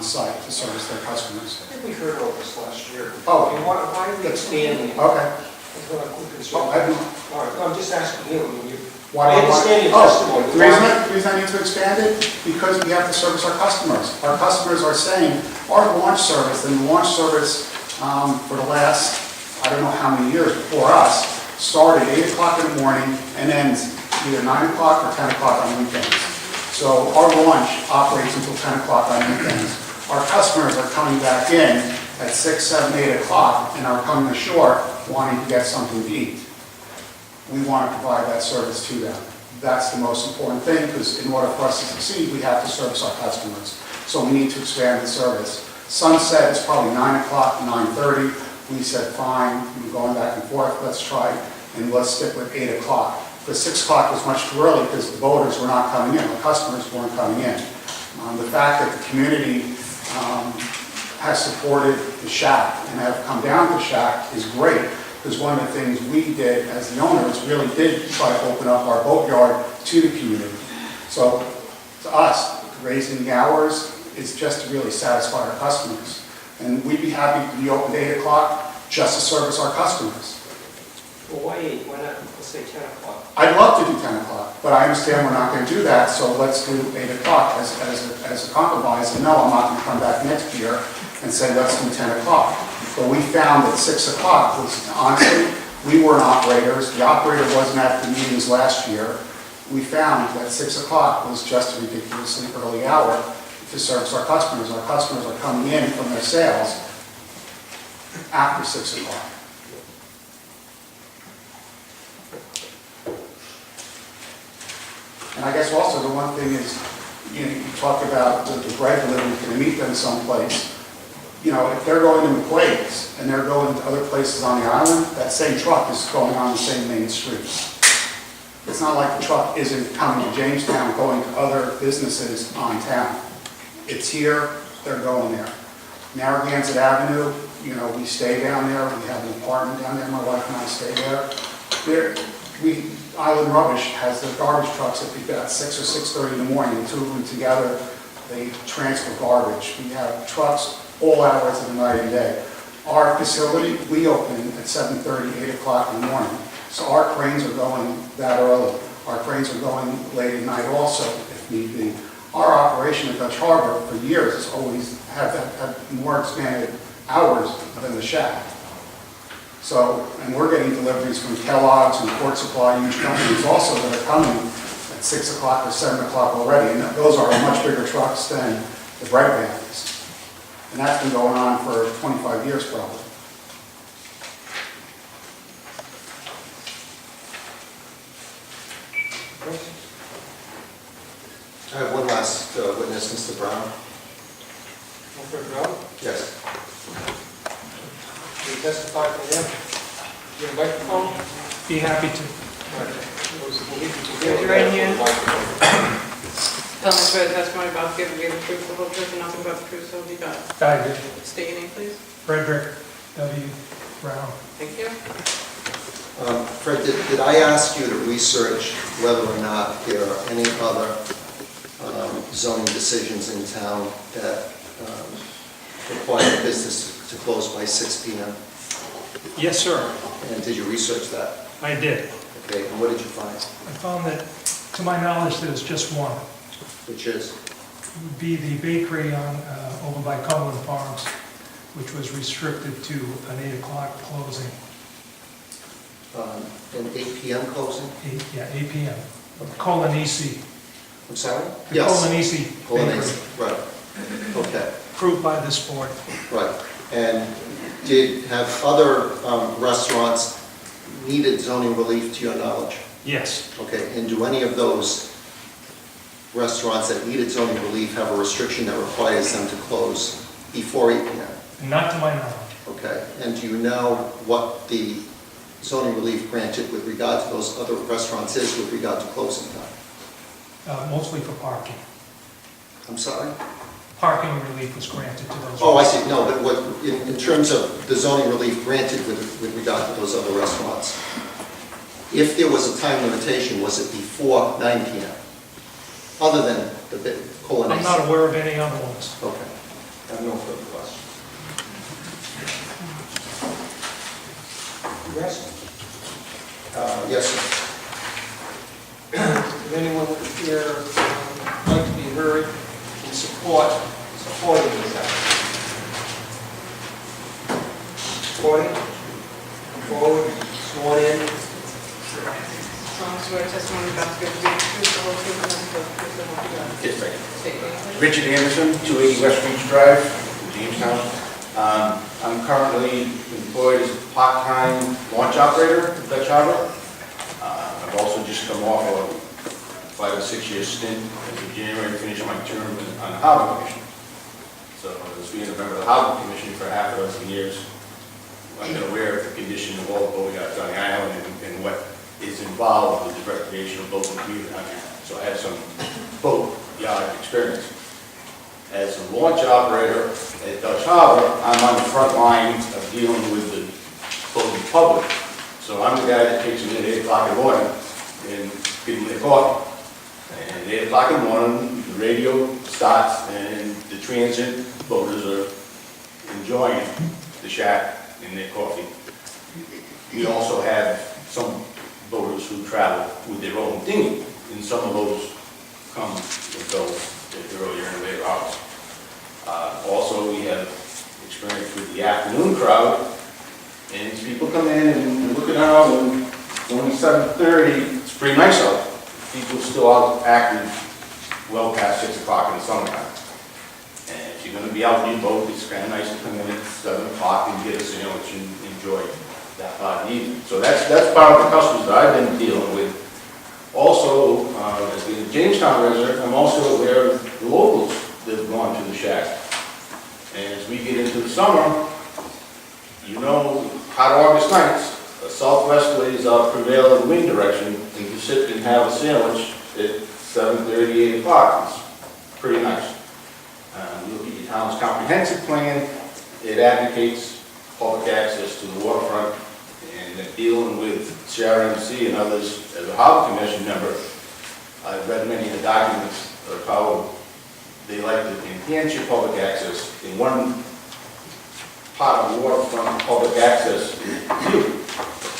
site to service their customers. I think we heard about this last year. Oh. I mean, why are we expanding it? Okay. That's what I'm concerned. Oh, All right, I'm just asking you, I mean, Why I do I want- understand your Oh, testimony. the reason I need to expand it, because we have to service our customers. Our customers are saying, our launch service, and the launch service for the last, I don't know how many years before us, started 8 o'clock in the morning and ends either 9 o'clock or 10 o'clock on weekends. So our launch operates until 10 o'clock on weekends. Our customers are coming back in at 6, 7, 8 o'clock and are coming ashore wanting to get something to eat. We want to provide that service to them. That's the most important thing, because in order for us to succeed, we have to service our customers. So we need to expand the service. Some said it's probably 9 o'clock, 9:30. We said, fine, we're going back and forth, let's try, and let's stick with 8 o'clock. But 6 o'clock was much too early because the boaters were not coming in, the customers weren't coming in. The fact that the community has supported the shack and have come down to the shack is great, because one of the things we did as the owners really did try to open up our boatyard to the community. So to us, raising the hours is just to really satisfy our customers. And we'd be happy to be open at 8 o'clock just to service our customers. Well, why 8? Why not, let's say 10 o'clock? I'd love to do 10 o'clock, but I understand we're not going to do that, so let's do 8 o'clock as a compromise. And no, I'm not going to come back next year and say, let's do 10 o'clock. But we found that 6 o'clock was, honestly, we weren't operators. The operator wasn't at the meetings last year. We found that 6 o'clock was just a ridiculously early hour to service our customers. Our customers are coming in from their sales after 6 o'clock. And I guess also the one thing is, you talked about the bread delivery, can meet them someplace. You know, if they're going to McQuaid's and they're going to other places on the island, that same truck is going on the same main street. It's not like the truck isn't coming to Jamestown, going to other businesses on town. It's here, they're going there. Narragansett Avenue, you know, we stay down there, we have an apartment down there, my wife and I stay there. Island Rubbish has their garbage trucks at 6 or 6:30 in the morning, the two of them together, they transfer garbage. We have trucks all hours of the night and day. Our facility, we open at 7:30, 8 o'clock in the morning. So our cranes are going that early. Our cranes are going late at night also, if need be. Our operation at Dutch Harbor for years has always had more expanded hours than the shack. So, and we're getting deliveries from Kellogg's and Port Supply, huge companies also that are coming at 6 o'clock or 7 o'clock already. And those are much bigger trucks than the bread vans. And that's been going on for 25 years probably. I have one last witness, Mr. Brown. Mr. Brown, Yes. you testify for them? Your microphone? Be happy to. Raise your right hand. Tell me swear the testimony about to give will be the truth, the whole truth, and nothing but the truth, so help you God. I do. State your name, please. Frederick W. Brown. Thank you. Fred, did I ask you to research whether or not there are any other zoning decisions in town that require a business to close by 6 p.m.? Yes, sir. And did you research that? I did. Okay, and what did you find? I found that, to my knowledge, there's just one. Which is? It would be the bakery on over by Cumberland Farms, which was restricted to an 8 o'clock closing. An 8 p.m. closing? 8 p.m. Colanese. I'm sorry? The Yes. Colanese bakery, Right. Okay. approved by this board. Right. And have other restaurants needed zoning relief to your knowledge? Yes. Okay. And do any of those restaurants that needed zoning relief have a restriction that requires them to close before 8 p.m.? Not to my knowledge. Okay. And do you know what the zoning relief granted with regard to those other restaurants is with regard to closing time? Mostly for parking. I'm sorry? Parking relief was granted to those. Oh, I see. No, but what, in terms of the zoning relief granted with regard to those other restaurants, if there was a time limitation, was it before 9 p.m.? Other than the Colanese? I'm not aware of any other ones. Okay. Supporting is that? Supporting? Come forward, sworn in. Someone swear testimony about to give the truth, the whole truth, and nothing but the truth, so help you God. Yes, thank you. State your name, please. Richard Anderson, 280 West Beach Drive, Jamestown. I'm currently employed as a part-time launch operator at Dutch Harbor. I've also just come off a 5 or 6 year stint as a January to finish my term on the Harbor Commission. So as being a member of the Harbor Commission for half a dozen years, I've been aware of the condition of all the boat yards on the island and what is involved with the recreational boating community on the island. So I have some boat yard experience. As a launch operator at Dutch Harbor, I'm on the front line of dealing with the boating public. So I'm the guy that takes them in at 8 o'clock in the morning and give them their coffee. And at 8 o'clock in the morning, the radio starts and the transient boaters are enjoying the shack and their coffee. We also have some boaters who travel with their own dinghy, and some of those come and go earlier and later hours. Also, we have experience with the afternoon crowd, and people come in and look around, and it's only 7:30, it's pretty nice out. People still out active well past 6 o'clock in the summertime. And if you're going to be out in your boat, it's kind of nice to come in at 7 o'clock and get a sandwich and enjoy that part of the evening. So that's part of the customers that I've been dealing with. Also, as a Jamestown resident, I'm also aware of the locals that have gone to the shack. And as we get into the summer, you know, hot August nights, a southwesterly is our prevailing wind direction, and to sit and have a sandwich at 7:30, 8 o'clock is pretty nice. You look at your town's comprehensive plan, it advocates public access to the waterfront, and dealing with CRMC and others as a Harbor Commission member, I've read many of the documents of how they like to enhance your public access. In one part of the waterfront, public access is you.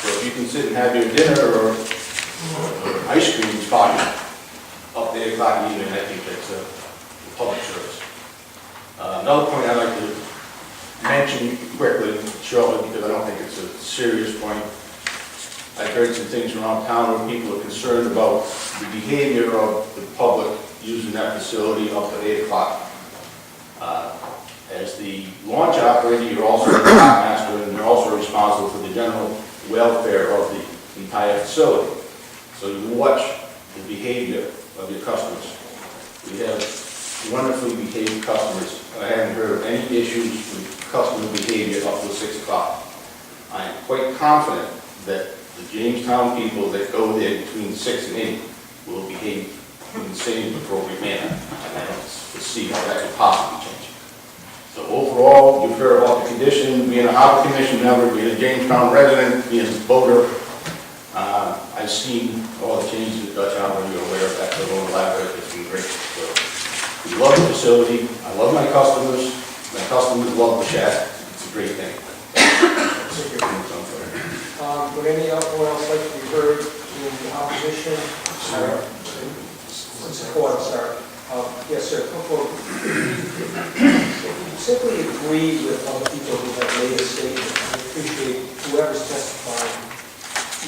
So if you can sit and have your dinner or ice cream spot up to 8 o'clock in the evening, I think that's a public service. Another point I'd like to mention quickly, shortly, because I don't think it's a serious point. I've heard some things around town where people are concerned about the behavior of the public using that facility up to 8 o'clock. As the launch operator, you're also the dock master, and you're also responsible for the general welfare of the entire facility. So you watch the behavior of your customers. We have wonderfully behaved customers. I haven't heard of any issues with customer behavior up to 6 o'clock. I am quite confident that the Jamestown people that go there between 6 and 8 will behave in the same appropriate manner. And I don't foresee how that could possibly change. So overall, you've heard about the condition, being a Harbor Commission member, being a Jamestown resident, being a boater. I've seen all the changes at Dutch Harbor, you're aware of that, so I won't elaborate, it's been great. So, we love the facility, I love my customers love the shack, it's a great thing. Would anyone else like to be heard in opposition? Sir. Support, sir. Yes, sir, come forward. Simply agree with other people who have made a statement. I appreciate whoever's testifying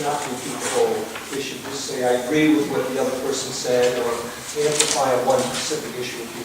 not to repeat the whole issue. Just say, I agree with what the other person said, or amplify on one specific issue if you